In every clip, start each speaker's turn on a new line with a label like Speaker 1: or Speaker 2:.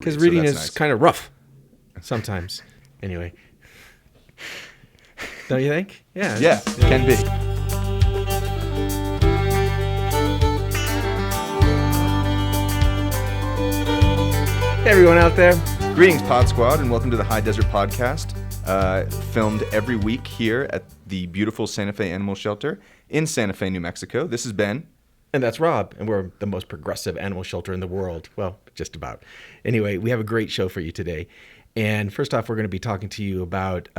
Speaker 1: Because reading is kind of rough sometimes. Anyway. Don't you think? Yeah.
Speaker 2: Yeah, it can be.
Speaker 1: Hey, everyone out there.
Speaker 2: Greetings, Pod Squad, and welcome to the High Desert Podcast, filmed every week here at the beautiful Santa Fe Animal Shelter in Santa Fe, New Mexico. This is Ben.
Speaker 1: And that's Rob, and we're the most progressive animal shelter in the world. Well, just about. Anyway, we have a great show for you today. And first off, we're going to be talking to you about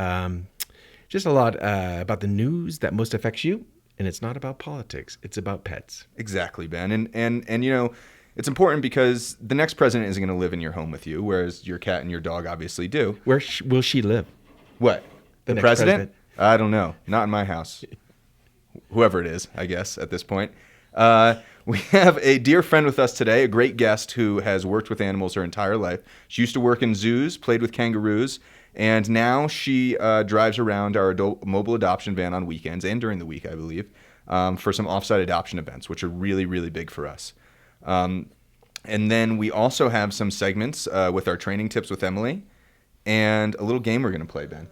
Speaker 1: just a lot about the news that most affects you. And it's not about politics. It's about pets.
Speaker 2: Exactly, Ben. And you know, it's important because the next president isn't going to live in your home with you, whereas your cat and your dog obviously do.
Speaker 1: Where will she live?
Speaker 2: What?
Speaker 1: The next
Speaker 2: president? I don't know. Not in my house. Whoever it is, I guess, at this point. We have a dear friend with us today, a great guest who has worked with animals her entire life. She used to work in zoos, played with kangaroos, and now she drives around our mobile adoption van on weekends and during the week, I believe, for some offsite adoption events, which are really, really big for us. And then we also have some segments with our training tips with Emily and a little game we're going to play, Ben.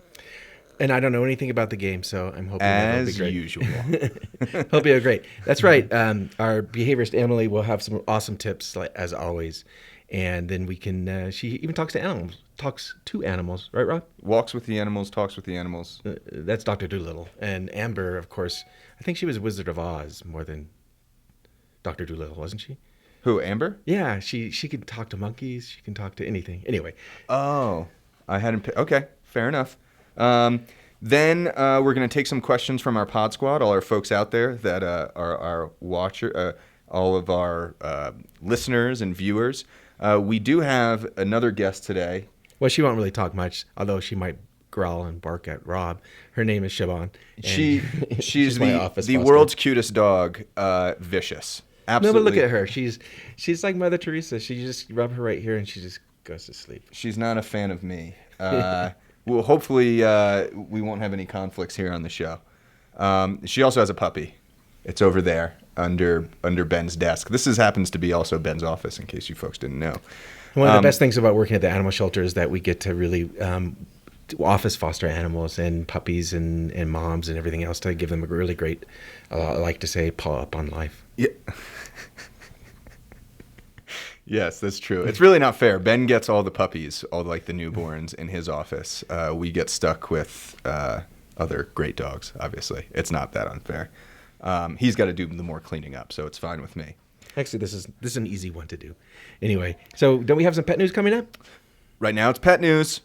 Speaker 1: And I don't know anything about the game, so I'm hoping that'll be great.
Speaker 2: As usual.
Speaker 1: Hope it'll be great. That's right. Our behaviorist Emily will have some awesome tips, like, as always. And then we can, she even talks to animals. Right, Rob?
Speaker 2: Walks with the animals, talks with the animals.
Speaker 1: That's Dr. Dolittle. And Amber, of course, I think she was Wizard of Oz more than Dr. Dolittle, wasn't she?
Speaker 2: Who, Amber?
Speaker 1: Yeah, she can talk to monkeys. She can talk to anything. Anyway.
Speaker 2: Oh, I hadn't. Okay, fair enough. Then we're going to take some questions from our Pod Squad, all our folks out there that are our watcher, all of our listeners and viewers. We do have another guest today.
Speaker 1: Well, she won't really talk much, although she might growl and bark at Rob. Her name is Siobhan.
Speaker 2: She's the world's cutest dog, Vicious. Absolutely.
Speaker 1: No, but look at her. She's like Mother Teresa. She just rub her right here and she just goes to sleep.
Speaker 2: She's not a fan of me. Well, hopefully we won't have any conflicts here on the show. She also has a puppy. It's over there under Ben's desk. This happens to be also Ben's office, in case you folks didn't know.
Speaker 1: One of the best things about working at the animal shelter is that we get to really office foster animals and puppies and moms and everything else to give them a really great, I like to say, paw up on life.
Speaker 2: Yeah. Yes, that's true. It's really not fair. Ben gets all the puppies, all like the newborns in his office. We get stuck with other great dogs, obviously. It's not that unfair. He's got to do the more cleaning up, so it's fine with me.
Speaker 1: Actually, this is an easy one to do. Anyway, so don't we have some pet news coming up?
Speaker 2: Right now it's pet news.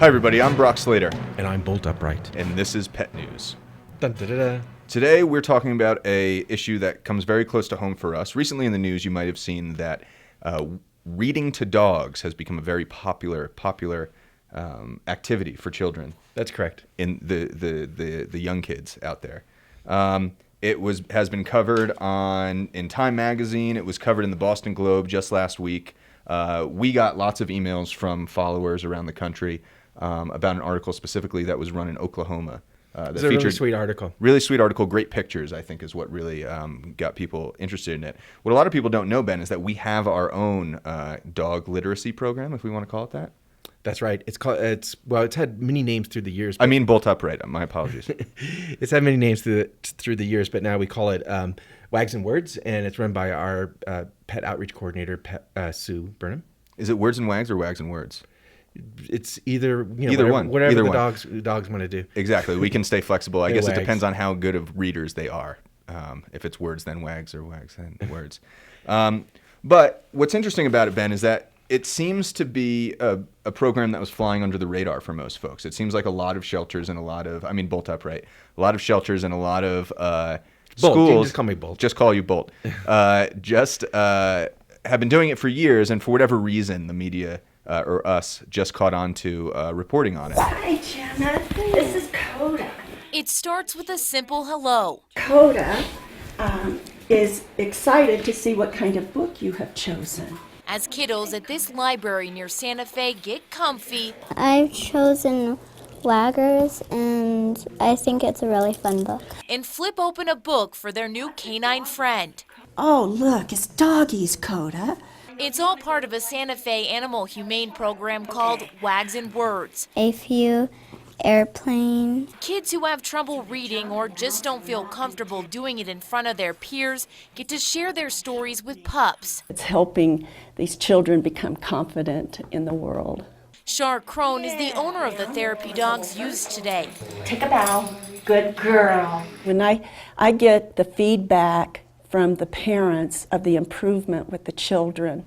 Speaker 2: Hi, everybody. I'm Brock Slater.
Speaker 1: And I'm Bolt Upright.
Speaker 2: And this is Pet News.
Speaker 1: Dun, da, da, da.
Speaker 2: Today, we're talking about a issue that comes very close to home for us. Recently in the news, you might have seen that reading to dogs has become a very popular activity for children.
Speaker 1: That's correct.
Speaker 2: In the young kids out there. It has been covered in Time Magazine. It was covered in the Boston Globe just last week. We got lots of emails from followers around the country about an article specifically that was run in Oklahoma.
Speaker 1: It's a really sweet article.
Speaker 2: Really sweet article. Great pictures, I think, is what really got people interested in it. What a lot of people don't know, Ben, is that we have our own dog literacy program, if we want to call it that.
Speaker 1: That's right. It's had many names through the years.
Speaker 2: I mean Bolt Upright. My apologies.
Speaker 1: It's had many names through the years, but now we call it Wags and Words, and it's run by our pet outreach coordinator, Sue Burnham.
Speaker 2: Is it Words and Wags or Wags and Words?
Speaker 1: It's either
Speaker 2: one.
Speaker 1: Whatever
Speaker 2: either
Speaker 1: the
Speaker 2: one.
Speaker 1: dogs want to do.
Speaker 2: Exactly. We can stay flexible. I guess
Speaker 1: Wags.
Speaker 2: It depends on how good of readers they are. If it's Words, then Wags, or Wags, then Words. But what's interesting about it, Ben, is that it seems to be a program that was flying under the radar for most folks. It seems like a lot of shelters and Bolt Upright, a lot of shelters and a lot of
Speaker 1: Bolt.
Speaker 2: schools.
Speaker 1: You can just call me Bolt.
Speaker 2: Just call you Bolt. Have been doing it for years, and for whatever reason, the media or us just caught on to reporting on it.
Speaker 3: Hi, Jenna. This is Coda.
Speaker 4: It starts with a simple hello.
Speaker 3: Coda is excited to see what kind of book you have chosen.
Speaker 4: As kiddos at this library near Santa Fe get comfy,
Speaker 5: I've chosen Waggers, and I think it's a really fun book.
Speaker 4: And flip open a book for their new canine friend.
Speaker 3: Oh, look, it's doggies, Coda.
Speaker 4: It's all part of a Santa Fe Animal Humane program called Wags and Words.
Speaker 5: A few airplanes.
Speaker 4: Kids who have trouble reading or just don't feel comfortable doing it in front of their peers get to share their stories with pups.
Speaker 3: It's helping these children become confident in the world.
Speaker 4: Char Crone is the owner of the therapy dogs used today.
Speaker 3: Take a bow. Good girl. When I get the feedback from the parents of the improvement with the children,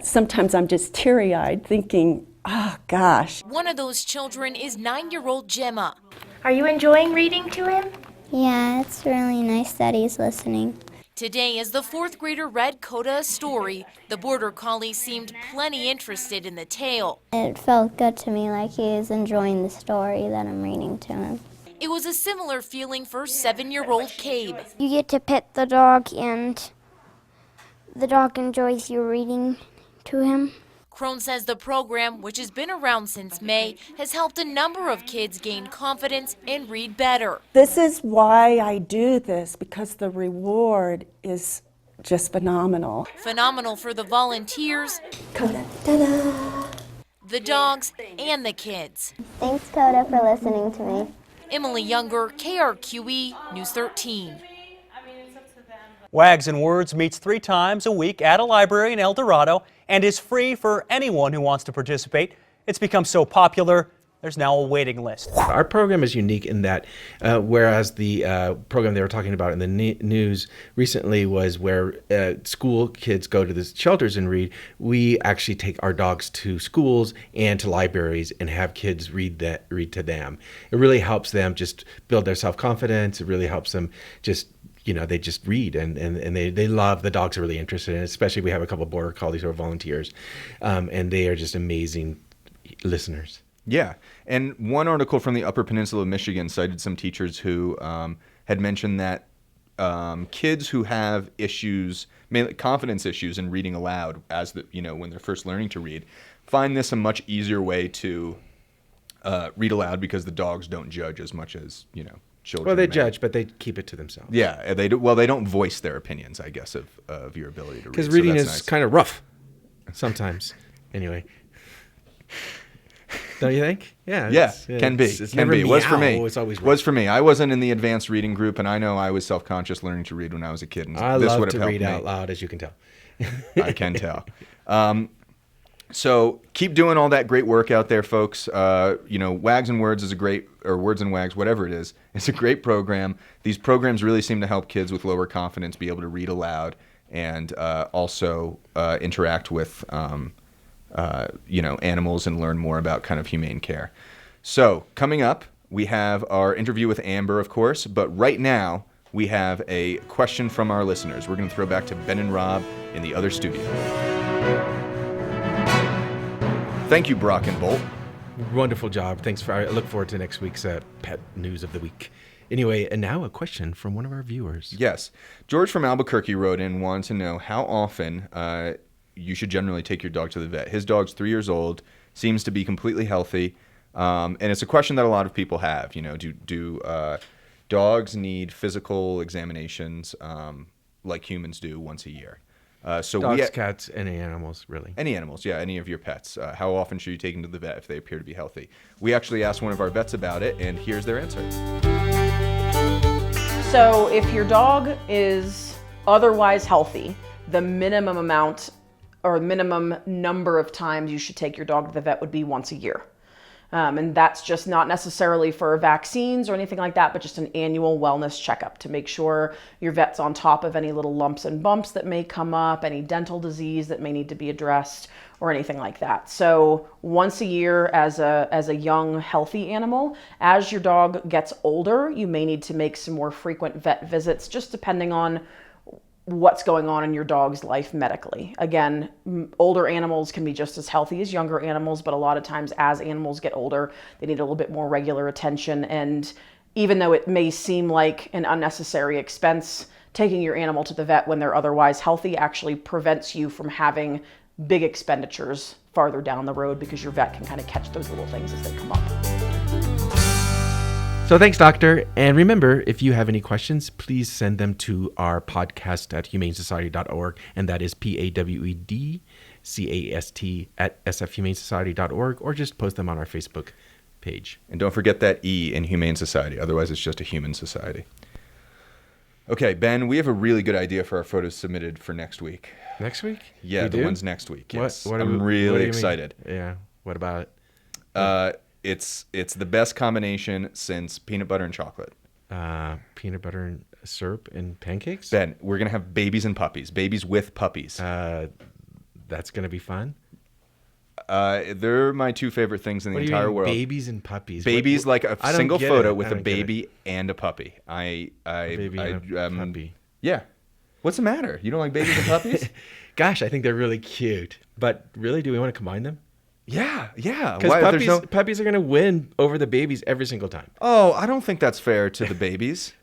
Speaker 3: sometimes I'm just teary-eyed thinking, oh gosh.
Speaker 4: One of those children is 9-year-old Gemma.
Speaker 6: Are you enjoying reading to him?
Speaker 5: Yeah, it's really nice that he's listening.
Speaker 4: Today, as the 4th grader read Coda a story, the border collie seemed plenty interested in the tale.
Speaker 5: It felt good to me, like he is enjoying the story that I'm reading to him.
Speaker 4: It was a similar feeling for 7-year-old Cabe.
Speaker 7: You get to pet the dog, and the dog enjoys you reading to him.
Speaker 4: Crone says the program, which has been around since May, has helped a number of kids gain confidence and read better.
Speaker 3: This is why I do this, because the reward is just phenomenal.
Speaker 4: Phenomenal for the volunteers,
Speaker 3: Coda, ta-da!
Speaker 4: the dogs, and the kids.
Speaker 5: Thanks, Coda, for listening to me.
Speaker 4: Emily Younger, KRQE, News 13.
Speaker 8: Wags and Words meets 3 times a week at a library in El Dorado and is free for anyone who wants to participate. It's become so popular, there's now a waiting list.
Speaker 1: Our program is unique in that, whereas the program they were talking about in the news recently was where school kids go to the shelters and read, we actually take our dogs to schools and to libraries and have kids read to them. It really helps them just build their self-confidence. It really helps them just, they just read and they love, the dogs are really interested in it, especially we have a couple border collies who are volunteers, and they are just amazing listeners.
Speaker 2: Yeah, and one article from the Upper Peninsula of Michigan cited some teachers who had mentioned that kids who have issues, mainly confidence issues in reading aloud, when they're first learning to read, find this a much easier way to read aloud because the dogs don't judge as much as children.
Speaker 1: Well, they
Speaker 2: may.
Speaker 1: judge, but they keep it to themselves.
Speaker 2: Yeah, they do. Well, they don't voice their opinions, I guess, of your ability to read.
Speaker 1: Because reading
Speaker 2: that's
Speaker 1: is
Speaker 2: nice.
Speaker 1: kind of rough sometimes. Anyway. Don't you think? Yeah.
Speaker 2: Can be.
Speaker 1: It's
Speaker 2: Can
Speaker 1: never
Speaker 2: be. Was for me.
Speaker 1: meow, it's always
Speaker 2: was for me. I wasn't in the advanced reading group, and I know I was self-conscious learning to read when I was a kid. And
Speaker 1: I
Speaker 2: this
Speaker 1: love
Speaker 2: would
Speaker 1: to
Speaker 2: have
Speaker 1: read
Speaker 2: helped
Speaker 1: out
Speaker 2: me.
Speaker 1: loud, as you can tell.
Speaker 2: I can tell. So keep doing all that great work out there, folks. Wags and Words is a great, or Words and Wags, whatever it is. It's a great program. These programs really seem to help kids with lower confidence be able to read aloud and also interact with animals and learn more about kind of humane care. So coming up, we have our interview with Amber, of course, but right now we have a question from our listeners. We're going to throw back to Ben and Rob in the other studio. Thank you, Brock and Bolt.
Speaker 1: Wonderful job. Thanks. I look forward to next week's pet news of the week. Anyway, and now a question from one of our viewers.
Speaker 2: Yes. George from Albuquerque wrote in, wanted to know how often you should generally take your dog to the vet. His dog's 3 years old, seems to be completely healthy, and it's a question that a lot of people have. Do dogs need physical examinations like humans do once a year?
Speaker 1: Dogs, cats, any animals, really.
Speaker 2: Any animals, yeah, any of your pets. How often should you take them to the vet if they appear to be healthy? We actually asked one of our vets about it, and here's their answer.
Speaker 9: So if your dog is otherwise healthy, the minimum amount or minimum number of times you should take your dog to the vet would be once a year. And that's just not necessarily for vaccines or anything like that, but just an annual wellness checkup to make sure your vet's on top of any little lumps and bumps that may come up, any dental disease that may need to be addressed, or anything like that. So once a year as a young, healthy animal. As your dog gets older, you may need to make some more frequent vet visits, just depending on what's going on in your dog's life medically. Again, older animals can be just as healthy as younger animals, but a lot of times as animals get older, they need a little bit more regular attention. And even though it may seem like an unnecessary expense, taking your animal to the vet when they're otherwise healthy actually prevents you from having big expenditures farther down the road because your vet can kind of catch those little things as they come up.
Speaker 1: So thanks, Doctor. And remember, if you have any questions, please send them to our podcast at humanesociety.org. And that is PAWEDCAST at sfhumanesociety.org, or just post them on our Facebook page.
Speaker 2: And don't forget that E in Humane Society. Otherwise, it's just a human society. Okay, Ben, we have a really good idea for our photos submitted for next week.
Speaker 1: Next week?
Speaker 2: Yeah,
Speaker 1: We
Speaker 2: the
Speaker 1: do?
Speaker 2: ones next week. Yes.
Speaker 1: What
Speaker 2: I'm
Speaker 1: what
Speaker 2: really
Speaker 1: do you mean?
Speaker 2: excited.
Speaker 1: Yeah. What about it?
Speaker 2: It's the best combination since peanut butter and chocolate.
Speaker 1: Peanut butter and syrup and pancakes?
Speaker 2: Ben, we're going to have babies and puppies. Babies with puppies.
Speaker 1: That's going to be fun.
Speaker 2: They're my two favorite things in the
Speaker 1: What do you
Speaker 2: entire
Speaker 1: mean,
Speaker 2: world.
Speaker 1: babies and puppies?
Speaker 2: Babies, like a
Speaker 1: I don't
Speaker 2: single
Speaker 1: get
Speaker 2: photo
Speaker 1: it.
Speaker 2: with
Speaker 1: I
Speaker 2: a
Speaker 1: don't get it.
Speaker 2: baby and a puppy.
Speaker 1: Baby and a puppy.
Speaker 2: Yeah. What's the matter? You don't like babies and puppies?
Speaker 1: Gosh, I think they're really cute. But really, do we want to combine them?
Speaker 2: Yeah.
Speaker 1: Because
Speaker 2: Why,
Speaker 1: puppies are going to win over the babies every single time.
Speaker 2: Oh, I don't think that's fair to the babies.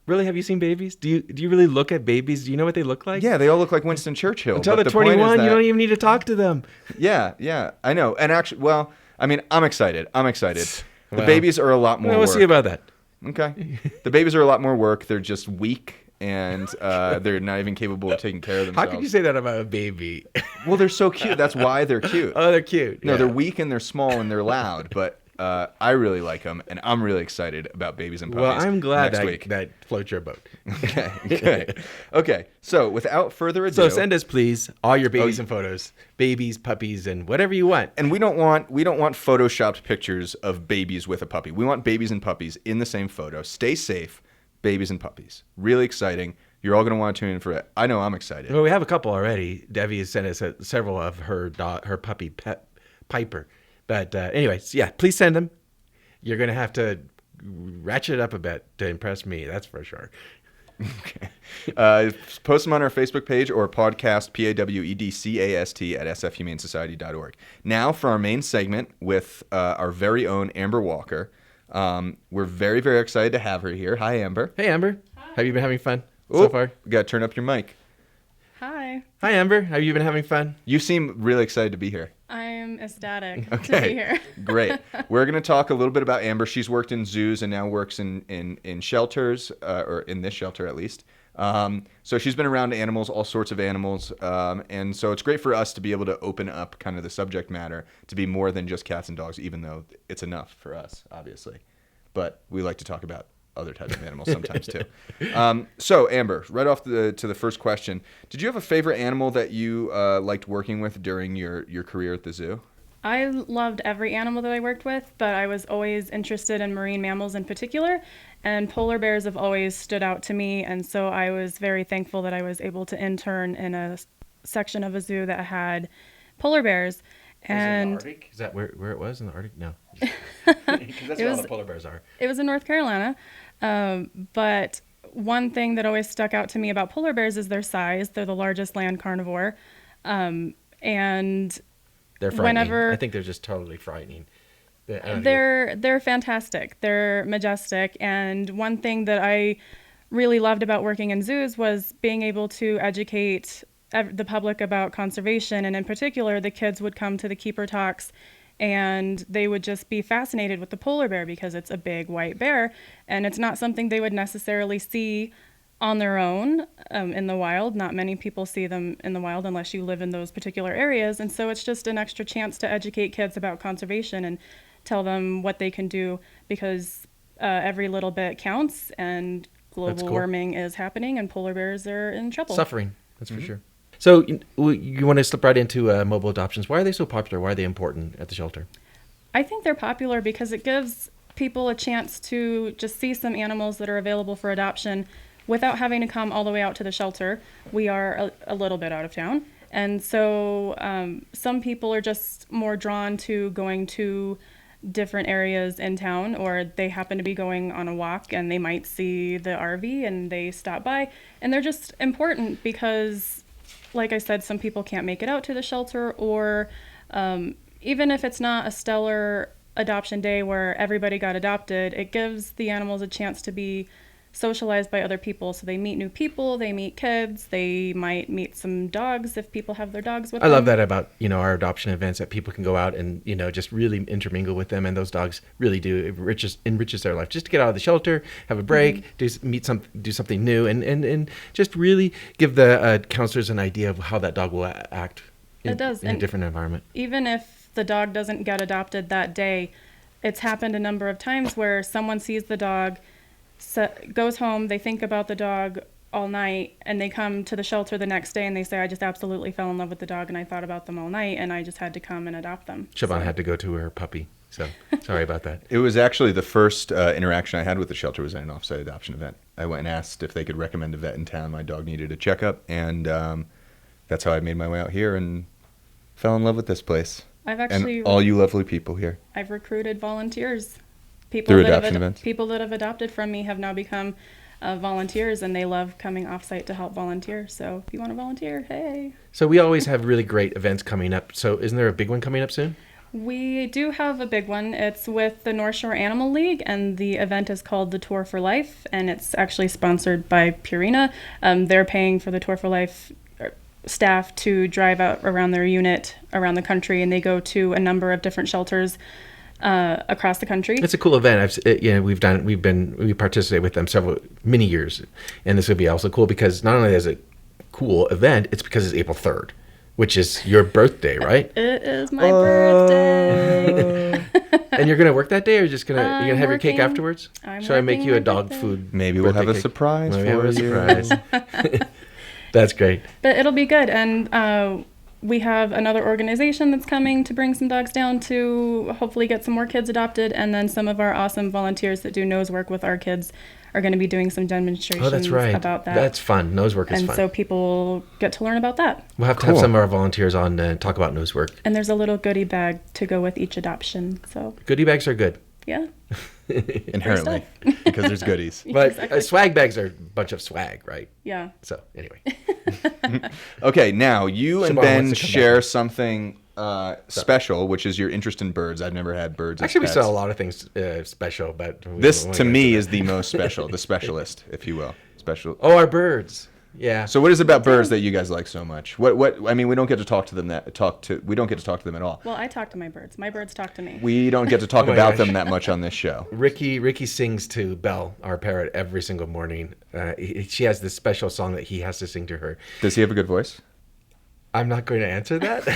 Speaker 1: Really, have you seen babies? Do you really look at babies? Do you know what they look like?
Speaker 2: Yeah, they all look like Winston Churchill.
Speaker 1: Until
Speaker 2: but
Speaker 1: they're
Speaker 2: the point is
Speaker 1: 21, you
Speaker 2: that-
Speaker 1: don't even need to talk to them.
Speaker 2: Yeah, I know. And actually, well, I mean, I'm excited. The
Speaker 1: Well,
Speaker 2: babies are a lot more
Speaker 1: We'll
Speaker 2: work.
Speaker 1: see about that.
Speaker 2: Okay. The babies are a lot more work. They're just weak, and they're not even capable of taking care of
Speaker 1: How
Speaker 2: themselves.
Speaker 1: could you say that about a baby?
Speaker 2: Well, they're so cute. That's why they're cute.
Speaker 1: Oh, they're cute.
Speaker 2: No,
Speaker 1: Yeah.
Speaker 2: they're weak and they're small and they're loud, but I really like them, and I'm really excited about babies and puppies.
Speaker 1: Well, I'm glad
Speaker 2: next week.
Speaker 1: that floats your boat.
Speaker 2: Okay. So, without further ado,
Speaker 1: So send us, please, all your babies and photos, babies, puppies, and whatever you want.
Speaker 2: and we don't want photoshopped pictures of babies with a puppy. We want babies and puppies in the same photo. Stay safe, babies and puppies. Really exciting. You're all going to want to tune in for it. I know I'm excited.
Speaker 1: Well, we have a couple already. Debbie has sent us several of her puppy, Piper. But anyways, yeah, please send them. You're going to have to ratchet it up a bit to impress me. That's for sure.
Speaker 2: Okay. Post them on our Facebook page or podcast, PAWEDCAST at sfhumanesociety.org. Now for our main segment with our very own Amber Walker. We're very, very excited to have her here. Hi, Amber.
Speaker 1: Hey, Amber. Have you been having fun so far?
Speaker 2: You got to turn up your mic.
Speaker 10: Hi,
Speaker 1: Hi, Amber. Have you been having fun?
Speaker 2: You seem really excited to be here.
Speaker 10: I'm ecstatic to
Speaker 2: Okay.
Speaker 10: be here.
Speaker 2: Great. We're going to talk a little bit about Amber. She's worked in zoos and now works in shelters, or in this shelter at least. So she's been around animals, all sorts of animals. And so it's great for us to be able to open up kind of the subject matter to be more than just cats and dogs, even though it's enough for us, obviously. But we like to talk about other types of animals sometimes too. So Amber, right off to the first question, did you have a favorite animal that you liked working with during your career at the zoo?
Speaker 10: I loved every animal that I worked with, but I was always interested in marine mammals in particular, and polar bears have always stood out to me, and so I was very thankful that I was able to intern in a section of a zoo that had polar bears. And
Speaker 1: Was it in the Arctic? Is that where it was in the Arctic? No. Because that's where all the polar bears are.
Speaker 10: It was in North Carolina. But one thing that always stuck out to me about polar bears is their size. They're the largest land carnivore. And
Speaker 1: They're frightening.
Speaker 10: whenever
Speaker 1: I think they're just totally frightening.
Speaker 10: they're fantastic. They're majestic. And one thing that I really loved about working in zoos was being able to educate the public about conservation. And in particular, the kids would come to the keeper talks and they would just be fascinated with the polar bear because it's a big white bear, and it's not something they would necessarily see on their own in the wild. Not many people see them in the wild unless you live in those particular areas, and so it's just an extra chance to educate kids about conservation and tell them what they can do, because every little bit counts, and global warming is happening and polar bears are in trouble.
Speaker 1: Suffering, that's for sure. So you want to slip right into mobile adoptions. Why are they so popular? Why are they important at the shelter?
Speaker 10: I think they're popular because it gives people a chance to just see some animals that are available for adoption without having to come all the way out to the shelter. We are a little bit out of town. And so some people are just more drawn to going to different areas in town, or they happen to be going on a walk and they might see the RV and they stop by. And they're just important because, like I said, some people can't make it out to the shelter, or even if it's not a stellar adoption day where everybody got adopted, it gives the animals a chance to be socialized by other people. So they meet new people, they meet kids, they might meet some dogs if people have their dogs with
Speaker 1: I
Speaker 10: them.
Speaker 1: love that about, our adoption events, that people can go out and, just really intermingle with them. And those dogs really do enriches their life. Just to get out of the shelter, have a break, do something new, and just really give the counselors an idea of how that dog will act in a different environment.
Speaker 10: Even if the dog doesn't get adopted that day, it's happened a number of times where someone sees the dog, goes home, they think about the dog all night, and they come to the shelter the next day and they say, I just absolutely fell in love with the dog and I thought about them all night and I just had to come and adopt them.
Speaker 1: Siobhan had to go to her puppy, so sorry about that.
Speaker 2: It was actually the first interaction I had with the shelter was at an offsite adoption event. I went and asked if they could recommend a vet in town. My dog needed a checkup, and that's how I made my way out here and fell in love with this place. And all you lovely people here.
Speaker 10: I've recruited volunteers.
Speaker 2: Through adoption events.
Speaker 10: People that have adopted from me have now become volunteers, and they love coming off-site to help volunteer. So if you want to volunteer, hey.
Speaker 1: So we always have really great events coming up. So isn't there a big one coming up soon?
Speaker 10: We do have a big one. It's with the North Shore Animal League, and the event is called the Tour for Life, and it's actually sponsored by Purina. They're paying for the Tour for Life staff to drive out around their unit around the country, and they go to a number of different shelters across the country.
Speaker 1: It's a cool event. We participate with them many years, and this would be also cool because not only is it a cool event, it's because it's April 3rd, which is your birthday, right?
Speaker 10: It is my birthday.
Speaker 1: And you're gonna work that day, or you're gonna have your cake afterwards? Should I make you a dog
Speaker 10: birthday.
Speaker 1: food?
Speaker 2: Maybe we'll have a surprise for you.
Speaker 1: That's great.
Speaker 10: But it'll be good, and we have another organization that's coming to bring some dogs down to hopefully get some more kids adopted, and then some of our awesome volunteers that do nose work with our kids are going to be doing some demonstrations about that.
Speaker 1: That's fun. Nose work is fun.
Speaker 10: And so people get to learn about that.
Speaker 1: We'll have to have some of our volunteers on to talk about nose work.
Speaker 10: And there's a little goodie bag to go with each adoption. So
Speaker 1: goodie bags are good.
Speaker 10: Yeah.
Speaker 2: Inherently, because there's goodies.
Speaker 1: But exactly. Swag bags are a bunch of swag, right?
Speaker 10: Yeah.
Speaker 1: So anyway.
Speaker 2: Okay, now you and Ben share something special, which is your interest in birds. I've never had birds.
Speaker 1: Actually, we sell a lot of things special, but
Speaker 2: this to me is the most special, the specialist, if you will. Special.
Speaker 1: Oh, our birds. Yeah.
Speaker 2: So what is it about birds that you guys like so much? What I mean, we don't get to talk to them we don't get to talk to them at all.
Speaker 10: Well, I talk to my birds. My birds talk to me.
Speaker 2: We don't get to talk about them that much on this show.
Speaker 1: Ricky sings to Belle, our parrot, every single morning. She has this special song that he has to sing to her.
Speaker 2: Does he have a good voice?
Speaker 1: I'm not going to answer that.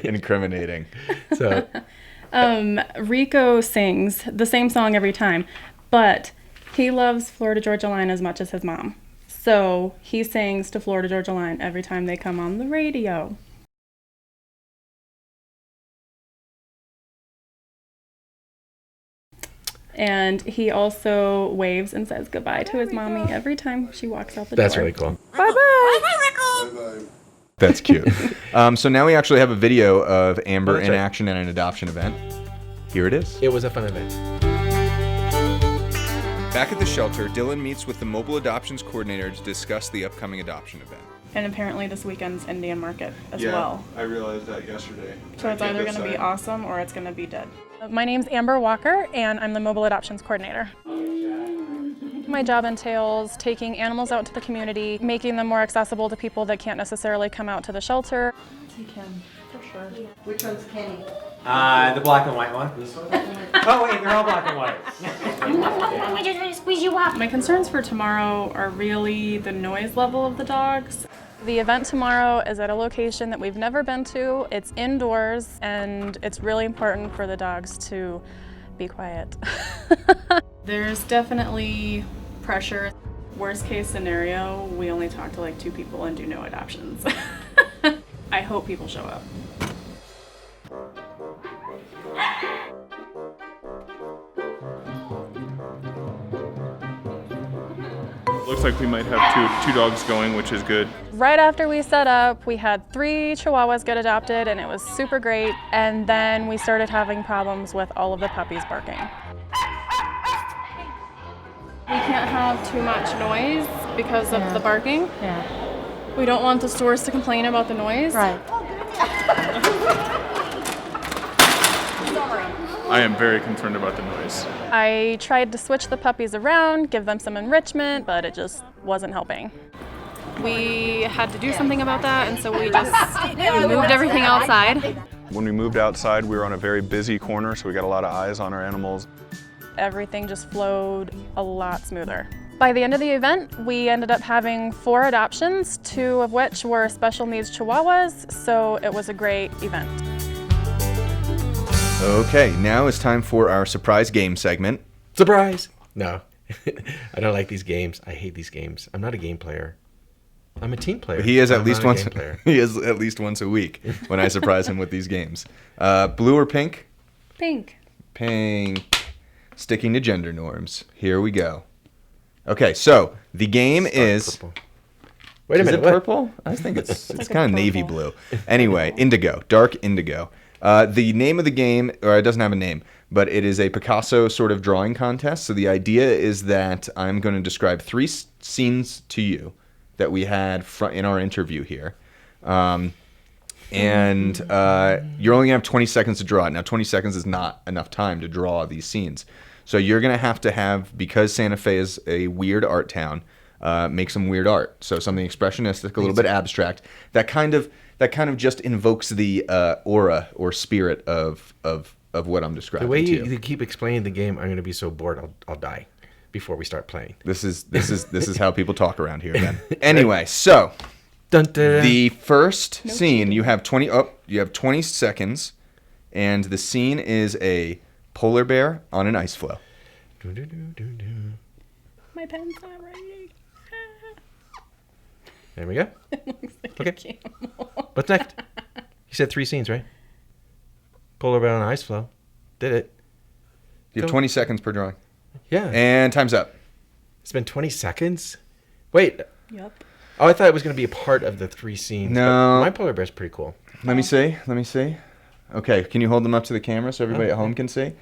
Speaker 2: Incriminating.
Speaker 1: So
Speaker 10: Rico sings the same song every time, but he loves Florida Georgia Line as much as his mom. So he sings to Florida Georgia Line every time they come on the radio. And he also waves and says goodbye to his mommy every time she walks out the door.
Speaker 1: That's really cool.
Speaker 10: Bye-bye.
Speaker 2: Bye-bye. That's cute. So now we actually have a video of Amber in action at an adoption event. Here it is.
Speaker 1: It was a fun event.
Speaker 2: Back at the shelter, Dylan meets with the mobile adoptions coordinator to discuss the upcoming adoption event.
Speaker 10: And apparently this weekend's Indian market as well.
Speaker 2: I realized that yesterday.
Speaker 10: So it's either going to be awesome or it's going to be dead. My name's Amber Walker, and I'm the mobile adoptions coordinator. My job entails taking animals out to the community, making them more accessible to people that can't necessarily come out to the shelter.
Speaker 3: You can, for sure. Which one's Kenny?
Speaker 11: The black and white one. This one? Oh wait, they're all black and white.
Speaker 6: I'm just trying to squeeze you up.
Speaker 10: My concerns for tomorrow are really the noise level of the dogs. The event tomorrow is at a location that we've never been to. It's indoors, and it's really important for the dogs to be quiet. There's definitely pressure. Worst case scenario, we only talk to like 2 people and do no adoptions. I hope people show up.
Speaker 12: Looks like we might have two dogs going, which is good.
Speaker 10: Right after we set up, we had 3 Chihuahuas get adopted, and it was super great. And then we started having problems with all of the puppies barking. We can't have too much noise because of the barking.
Speaker 3: Yeah.
Speaker 10: We don't want the stores to complain about the noise.
Speaker 3: Right.
Speaker 10: Sorry.
Speaker 12: I am very concerned about the noise.
Speaker 10: I tried to switch the puppies around, give them some enrichment, but it just wasn't helping. We had to do something about that, and so we just moved everything outside.
Speaker 13: When we moved outside, we were on a very busy corner, so we got a lot of eyes on our animals.
Speaker 10: Everything just flowed a lot smoother. By the end of the event, we ended up having 4 adoptions, 2 of which were special needs Chihuahuas, so it was a great event.
Speaker 2: Okay, now it's time for our surprise game segment.
Speaker 1: Surprise! No, I don't like these games. I hate these games. I'm not a game player. I'm a team player.
Speaker 2: He is
Speaker 1: I'm
Speaker 2: at least
Speaker 1: not a
Speaker 2: once.
Speaker 1: game player.
Speaker 2: He is at least once a week when I surprise him with these games. Blue or pink?
Speaker 10: Pink.
Speaker 2: Pink. Sticking to gender norms. Here we go. Okay, so the game is.
Speaker 1: Purple. Wait a minute.
Speaker 2: Is it purple? I think it's
Speaker 10: like a
Speaker 2: kind of navy
Speaker 10: purple.
Speaker 2: blue. Anyway, indigo, dark indigo. The name of the game, or it doesn't have a name, but it is a Picasso sort of drawing contest. So the idea is that I'm going to describe 3 scenes to you that we had in our interview here. And you're only going to have 20 seconds to draw it. Now, 20 seconds is not enough time to draw these scenes. So you're going to have, because Santa Fe is a weird art town, make some weird art. So something expressionistic, a little bit abstract. That kind of just invokes the aura or spirit of what I'm describing.
Speaker 1: The way
Speaker 2: to
Speaker 1: you keep explaining the game, I'm going to be so bored I'll die before we start playing.
Speaker 2: This is how people talk around here, then. Anyway, so
Speaker 1: Dun, dun, dun.
Speaker 2: the first scene, you have 20 seconds, and the scene is a polar bear on an ice floe.
Speaker 10: My pen's not writing.
Speaker 1: There we go.
Speaker 10: It looks like
Speaker 1: Okay.
Speaker 10: a camel.
Speaker 1: What's next? You said 3 scenes, right? Polar bear on an ice floe. Did it.
Speaker 2: You have
Speaker 1: Go.
Speaker 2: 20 seconds per drawing.
Speaker 1: Yeah.
Speaker 2: And time's up.
Speaker 1: It's been 20 seconds? Wait.
Speaker 10: Yep.
Speaker 1: Oh, I thought it was going to be a part of the 3 scenes.
Speaker 2: No.
Speaker 1: But my polar bear's pretty cool.
Speaker 2: Let me see. Okay, can you hold them up to the camera so everybody at home can see?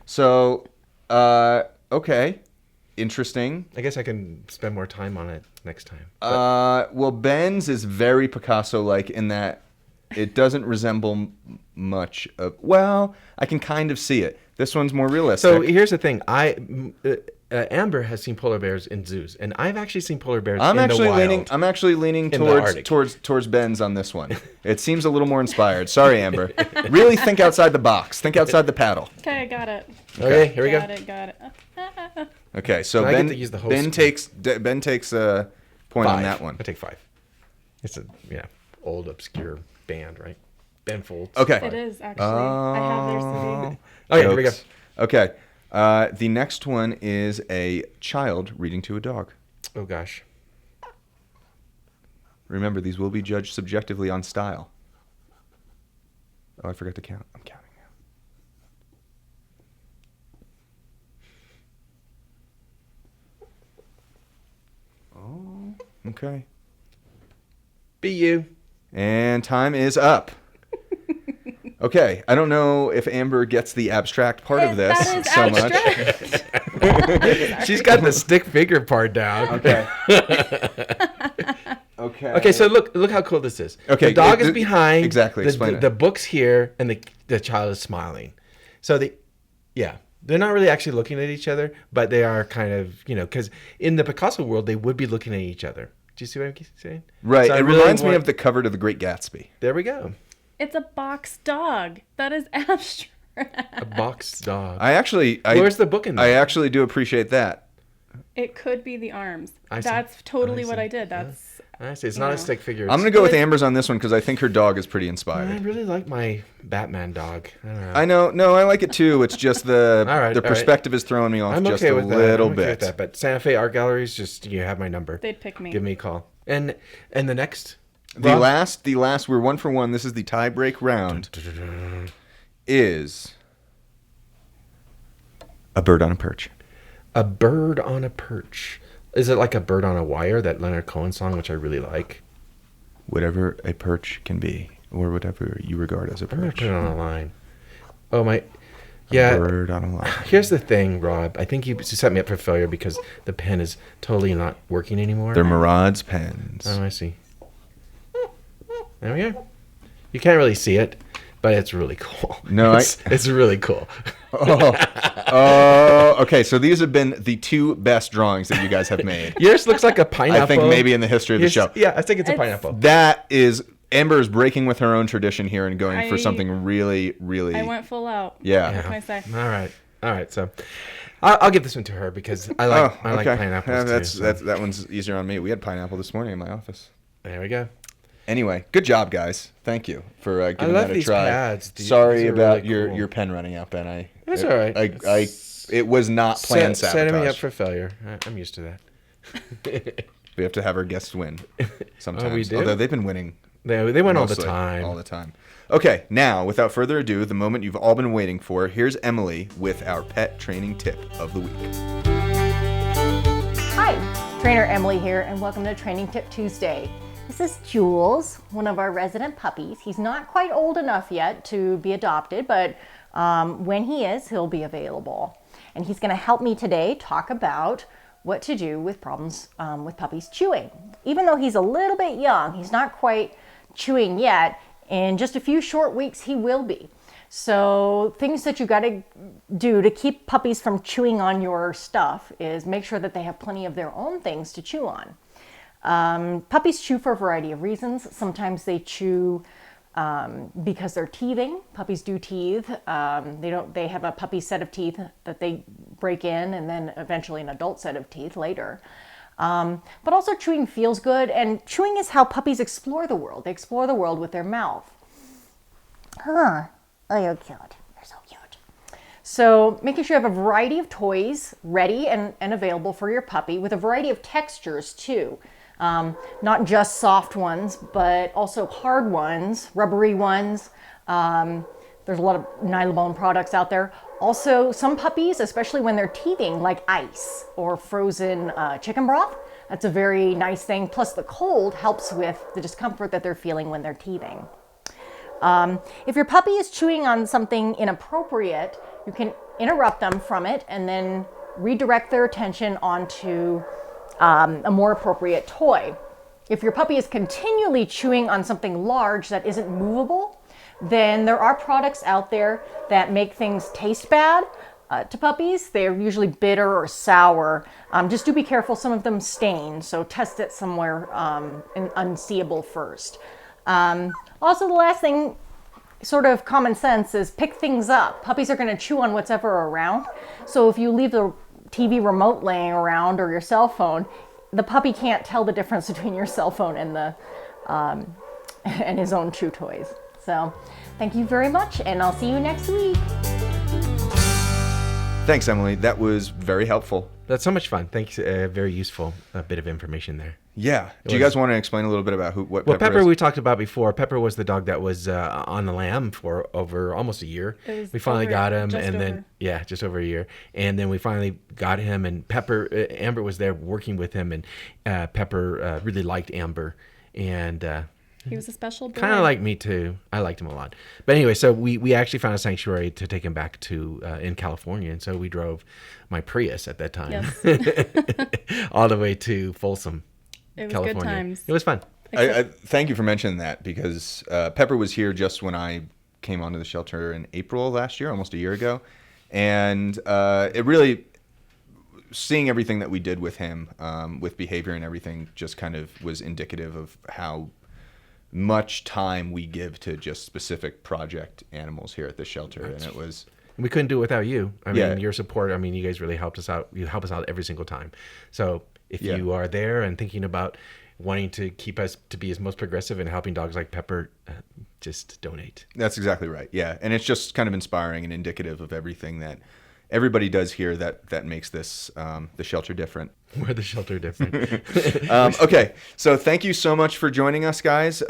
Speaker 2: So, okay. Interesting.
Speaker 1: I guess I can spend more time on it next time.
Speaker 2: Well, Ben's is very Picasso-like in that it doesn't resemble much of... Well, I can kind of see it. This one's more realistic.
Speaker 1: So here's the thing. Amber has seen polar bears in zoos, and I've actually seen polar bears in the wild.
Speaker 2: I'm actually leaning
Speaker 1: In the Arctic.
Speaker 2: towards Ben's on this one. It seems a little more inspired. Sorry, Amber. Really think outside the box. Think outside the paddle.
Speaker 10: Okay, I got it.
Speaker 1: Okay, here we go.
Speaker 10: Got it.
Speaker 2: Okay, so
Speaker 1: And I get
Speaker 2: Ben
Speaker 1: to use the host
Speaker 2: Ben takes a point on that one.
Speaker 1: I take 5. It's a old obscure band, right? Ben Folds.
Speaker 2: Okay.
Speaker 10: It is, actually. I have their CD.
Speaker 1: Okay, here we go.
Speaker 2: Jokes. Okay. The next one is a child reading to a dog.
Speaker 1: Oh gosh.
Speaker 2: Remember, these will be judged subjectively on style. Oh, I forgot to count. I'm counting now. Oh, okay.
Speaker 1: Be you.
Speaker 2: And time is up. Okay, I don't know if Amber gets the abstract part of this
Speaker 10: That is
Speaker 2: so much.
Speaker 1: She's got the stick figure part down.
Speaker 2: Okay. Okay.
Speaker 1: Okay, so look how cool this is.
Speaker 2: Okay,
Speaker 1: the dog is behind.
Speaker 2: Exactly. Explain it.
Speaker 1: The book's here, and the child is smiling. So they're not really actually looking at each other, but they are kind of, because in the Picasso world they would be looking at each other. Do you see what I'm saying?
Speaker 2: Right.
Speaker 1: So I
Speaker 2: it
Speaker 1: really
Speaker 2: reminds me
Speaker 1: want-
Speaker 2: of the cover to The Great Gatsby.
Speaker 1: There we go.
Speaker 10: It's a box dog. That is abstract.
Speaker 1: A box dog.
Speaker 2: Where's
Speaker 1: the book in there?
Speaker 2: I actually do appreciate that.
Speaker 10: It could be the arms.
Speaker 1: I see.
Speaker 10: That's totally
Speaker 1: I
Speaker 10: what
Speaker 1: see.
Speaker 10: I did. That's.
Speaker 1: I see. It's not a stick figure.
Speaker 2: I'm going to go with Amber's on this one because I think her dog is pretty inspired.
Speaker 1: I really like my Batman dog. I don't know.
Speaker 2: I know. No, I like it too. It's just the
Speaker 1: All right.
Speaker 2: perspective is throwing me off
Speaker 1: I'm
Speaker 2: just
Speaker 1: okay
Speaker 2: a
Speaker 1: with that.
Speaker 2: little
Speaker 1: I'm okay
Speaker 2: bit.
Speaker 1: with that. But Santa Fe Art Galleries, just you have my number.
Speaker 10: They'd pick me.
Speaker 1: Give me a call. And the next.
Speaker 2: The
Speaker 1: Rob?
Speaker 2: last, we're 1 for 1. This is the tie break round. Is a bird on a perch.
Speaker 1: A bird on a perch. Is it like a bird on a wire, that Leonard Cohen song, which I really like?
Speaker 2: Whatever a perch can be, or whatever you regard as a
Speaker 1: I'm gonna
Speaker 2: perch.
Speaker 1: put it on a line. Oh my. Yeah.
Speaker 2: A bird on a line.
Speaker 1: Here's the thing, Rob. I think you set me up for failure because the pen is totally not working anymore.
Speaker 2: They're Murad's pens.
Speaker 1: Oh, I see. There we go. You can't really see it, but it's really cool.
Speaker 2: No,
Speaker 1: it's really cool.
Speaker 2: Okay. So these have been the 2 best drawings that you guys have made.
Speaker 1: Yours looks like a pineapple.
Speaker 2: I think maybe in the history of the show.
Speaker 1: Yeah, I think it's a pineapple.
Speaker 2: That is, Amber is breaking with her own tradition here and going for something really, really.
Speaker 10: I went full out.
Speaker 2: Yeah.
Speaker 10: What can I say?
Speaker 1: All right. So I'll give this one to her because I like pineapples too. So.
Speaker 2: That one's easier on me. We had pineapple this morning in my office.
Speaker 1: There we go.
Speaker 2: Anyway, good job, guys. Thank you for giving that a
Speaker 1: these
Speaker 2: try.
Speaker 1: Pads.
Speaker 2: Sorry about
Speaker 1: really cool.
Speaker 2: your pen running out, Ben.
Speaker 1: It's all right.
Speaker 2: It was not planned sabotage.
Speaker 1: Setting me up for failure. I'm used to that.
Speaker 2: We have to have our guests win sometimes.
Speaker 1: We do?
Speaker 2: Although they've been winning.
Speaker 1: They win all the
Speaker 2: mostly,
Speaker 1: time.
Speaker 2: All the time. Okay, now, without further ado, the moment you've all been waiting for, here's Emily with our pet training tip of the week.
Speaker 14: Hi, Trainer Emily here, and welcome to Training Tip Tuesday. This is Jules, one of our resident puppies. He's not quite old enough yet to be adopted, but when he is, he'll be available. And he's going to help me today talk about what to do with problems with puppies chewing. Even though he's a little bit young, he's not quite chewing yet. In just a few short weeks, he will be. So things that you got to do to keep puppies from chewing on your stuff is make sure that they have plenty of their own things to chew on. Puppies chew for a variety of reasons. Sometimes they chew because they're teething. Puppies do teeth. They have a puppy set of teeth that they break in, and then eventually an adult set of teeth later. But also chewing feels good, and chewing is how puppies explore the world. They explore the world with their mouth. Oh, you're cute. You're so cute. So making sure you have a variety of toys ready and available for your puppy with a variety of textures too. Not just soft ones, but also hard ones, rubbery ones. There's a lot of Nylabone products out there. Also, some puppies, especially when they're teething, like ice or frozen chicken broth. That's a very nice thing. Plus the cold helps with the discomfort that they're feeling when they're teething. If your puppy is chewing on something inappropriate, you can interrupt them from it and then redirect their attention onto a more appropriate toy. If your puppy is continually chewing on something large that isn't movable, then there are products out there that make things taste bad to puppies. They're usually bitter or sour. Just do be careful, some of them stain, so test it somewhere unseeable first. Also, the last thing, sort of common sense, is pick things up. Puppies are going to chew on whatever around. So if you leave the TV remote laying around or your cell phone, the puppy can't tell the difference between your cell phone and the and his own chew toys. So thank you very much, and I'll see you next week.
Speaker 2: Thanks, Emily. That was very helpful.
Speaker 1: That's so much fun. Thanks. Very useful bit of information there.
Speaker 2: Yeah. Do you guys want to explain a little bit about what
Speaker 1: Pepper
Speaker 2: is?
Speaker 1: We talked about before. Pepper was the dog that was on the lam for over almost a year. We finally got him, and then just over a year. And then we finally got him, and Pepper, Amber was there working with him, and Pepper really liked Amber, and
Speaker 10: he was a special boy.
Speaker 1: Kind of like me too. I liked him a lot. But anyway, so we actually found a sanctuary to take him back to in California, and so we drove my Prius at that time all the way to Folsom.
Speaker 10: It was
Speaker 1: California.
Speaker 10: Good times.
Speaker 1: It was fun.
Speaker 2: I thank you for mentioning that, because Pepper was here just when I came onto the shelter in April last year, almost a year ago. And it really, seeing everything that we did with him, with behavior and everything, just kind of was indicative of how much time we give to just specific project animals here at the shelter. And it was...
Speaker 1: We couldn't do it without you. I mean, your support, you guys really helped us out. You help us out every single time. So if you are there and thinking about wanting to keep us to be as most progressive and helping dogs like Pepper, just donate.
Speaker 2: That's exactly right. Yeah. And it's just kind of inspiring and indicative of everything that everybody does here that makes this the shelter different.
Speaker 1: We're the shelter different.
Speaker 2: Okay, so thank you so much for joining us, guys.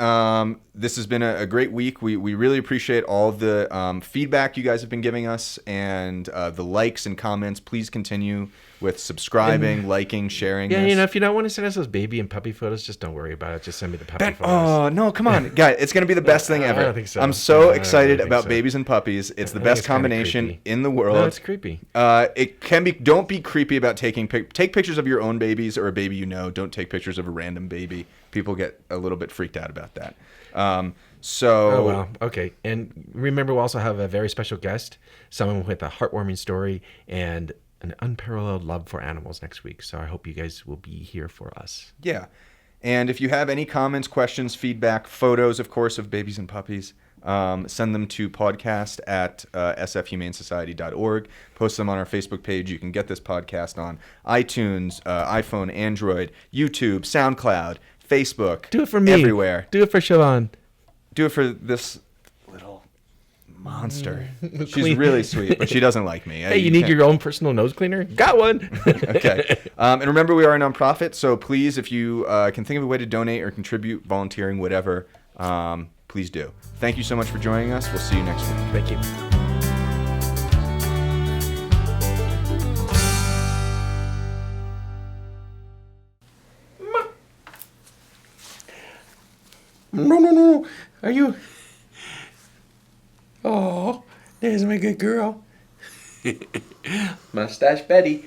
Speaker 2: This has been a great week. We really appreciate all the feedback you guys have been giving us, and the likes and comments. Please continue with subscribing, liking, sharing.
Speaker 1: Yeah,
Speaker 2: this.
Speaker 1: If you don't want to send us those baby and puppy photos, just don't worry about it. Just send me the puppy photos.
Speaker 2: Oh, no, come on. Guys, it's going to be the best thing ever.
Speaker 1: I don't think so.
Speaker 2: I'm so excited
Speaker 1: really
Speaker 2: about
Speaker 1: so.
Speaker 2: babies and puppies. It's the best combination in the world.
Speaker 1: No, it's creepy.
Speaker 2: It can be. Don't be creepy about take pictures of your own babies or a baby you know. Don't take pictures of a random baby. People get a little bit freaked out about that. So,
Speaker 1: Oh, wow. Okay. And remember, we'll also have a very special guest, someone with a heartwarming story and an unparalleled love for animals next week. So I hope you guys will be here for us.
Speaker 2: yeah. And if you have any comments, questions, feedback, photos, of course, of babies and puppies, send them to podcast at sfhumanesociety.org. Post them on our Facebook page. You can get this podcast on iTunes, iPhone, Android, YouTube, SoundCloud, Facebook.
Speaker 1: Do it for me.
Speaker 2: Everywhere.
Speaker 1: Do it for Siobhan.
Speaker 2: Do it for this little monster. She's really sweet, but she doesn't like me.
Speaker 1: Hey, you need your own personal nose cleaner? Got one.
Speaker 2: Okay. And remember, we are a nonprofit, so please, if you can think of a way to donate or contribute, volunteering, whatever, please do. Thank you so much for joining us. We'll see you next week.
Speaker 1: Thank you. No. Are you? Oh, there's my good girl. Mustache Betty.